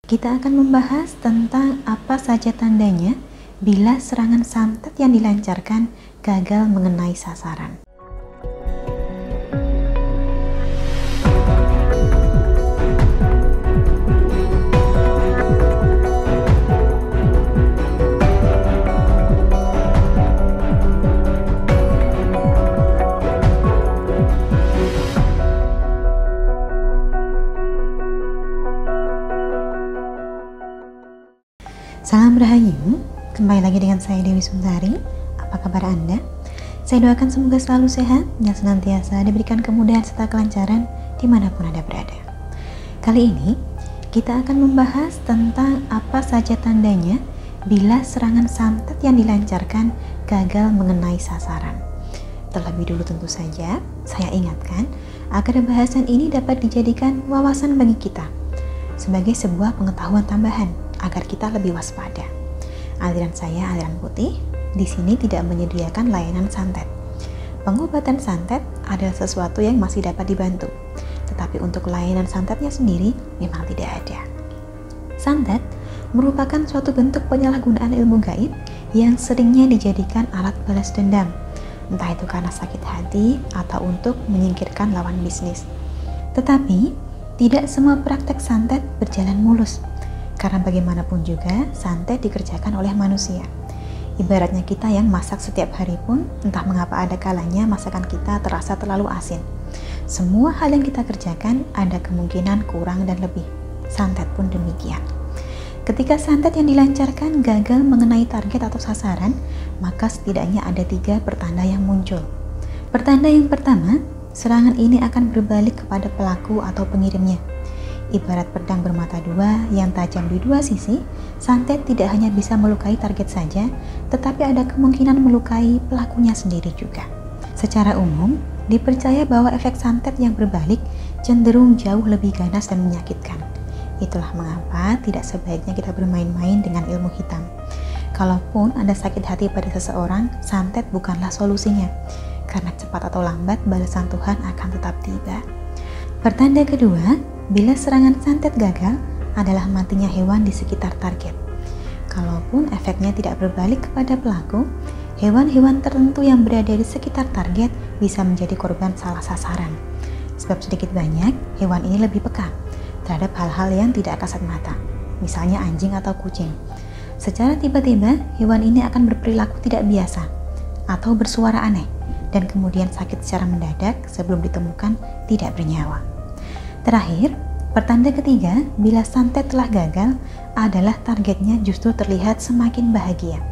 Kita akan membahas tentang apa saja tandanya bila serangan santet yang dilancarkan gagal mengenai sasaran. Salam Rahayu, kembali lagi dengan saya Dewi Suntari. Apa kabar Anda? Saya doakan semoga selalu sehat dan senantiasa diberikan kemudahan serta kelancaran dimanapun Anda berada. Kali ini kita akan membahas tentang apa saja tandanya bila serangan santet yang dilancarkan gagal mengenai sasaran. Terlebih dulu tentu saja saya ingatkan agar bahasan ini dapat dijadikan wawasan bagi kita sebagai sebuah pengetahuan tambahan agar kita lebih waspada. Aliran saya aliran putih, di sini tidak menyediakan layanan santet. Pengobatan santet adalah sesuatu yang masih dapat dibantu, tetapi untuk layanan santetnya sendiri memang tidak ada. Santet merupakan suatu bentuk penyalahgunaan ilmu gaib yang seringnya dijadikan alat balas dendam, entah itu karena sakit hati atau untuk menyingkirkan lawan bisnis. Tetapi tidak semua praktek santet berjalan mulus. Karena bagaimanapun juga, santet dikerjakan oleh manusia. Ibaratnya kita yang masak setiap hari pun, entah mengapa ada kalanya masakan kita terasa terlalu asin. Semua hal yang kita kerjakan ada kemungkinan kurang dan lebih. Santet pun demikian. Ketika santet yang dilancarkan gagal mengenai target atau sasaran, maka setidaknya ada 3 pertanda yang muncul. Pertanda yang pertama, serangan ini akan berbalik kepada pelaku atau pengirimnya. Ibarat pedang bermata dua yang tajam di dua sisi, santet tidak hanya bisa melukai target saja, tetapi ada kemungkinan melukai pelakunya sendiri juga. Secara umum, dipercaya bahwa efek santet yang berbalik cenderung jauh lebih ganas dan menyakitkan. Itulah mengapa tidak sebaiknya kita bermain-main dengan ilmu hitam. Kalaupun ada sakit hati pada seseorang, santet bukanlah solusinya, karena cepat atau lambat balasan Tuhan akan tetap tiba. Pertanda kedua, bila serangan santet gagal adalah matinya hewan di sekitar target. Kalaupun efeknya tidak berbalik kepada pelaku, hewan-hewan tertentu yang berada di sekitar target bisa menjadi korban salah sasaran. Sebab sedikit banyak, hewan ini lebih peka terhadap hal-hal yang tidak kasat mata, misalnya anjing atau kucing. Secara tiba-tiba, hewan ini akan berperilaku tidak biasa atau bersuara aneh, dan kemudian sakit secara mendadak sebelum ditemukan tidak bernyawa. Terakhir, pertanda ketiga bila santet telah gagal adalah targetnya justru terlihat semakin bahagia.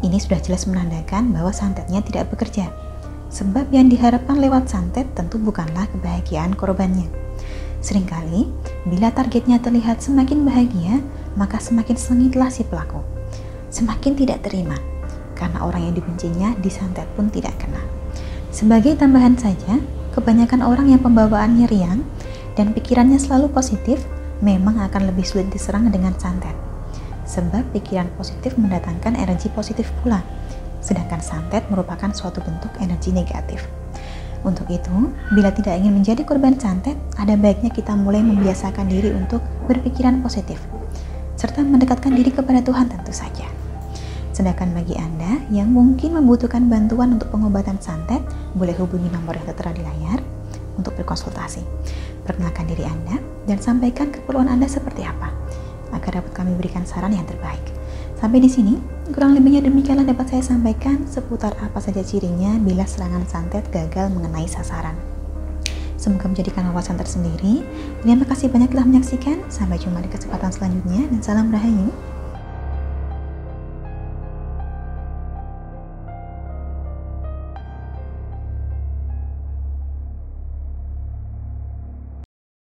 Ini sudah jelas menandakan bahwa santetnya tidak bekerja, sebab yang diharapkan lewat santet tentu bukanlah kebahagiaan korbannya. Seringkali, bila targetnya terlihat semakin bahagia, maka semakin sengitlah si pelaku, semakin tidak terima, karena orang yang dibencinya disantet pun tidak kena. Sebagai tambahan saja, kebanyakan orang yang pembawaannya riang dan pikirannya selalu positif memang akan lebih sulit diserang dengan santet. Sebab pikiran positif mendatangkan energi positif pula, sedangkan santet merupakan suatu bentuk energi negatif. Untuk itu, bila tidak ingin menjadi korban santet, ada baiknya kita mulai membiasakan diri untuk berpikiran positif, serta mendekatkan diri kepada Tuhan tentu saja. Sedangkan bagi Anda yang mungkin membutuhkan bantuan untuk pengobatan santet, boleh hubungi nomor yang tertera di layar untuk berkonsultasi. Perkenalkan diri Anda dan sampaikan keperluan Anda seperti apa, agar dapat kami berikan saran yang terbaik. Sampai di sini, kurang lebihnya demikianlah dapat saya sampaikan seputar apa saja cirinya bila serangan santet gagal mengenai sasaran. Semoga menjadikan wawasan tersendiri. Terima kasih banyak telah menyaksikan. Sampai jumpa di kesempatan selanjutnya dan salam Rahayu.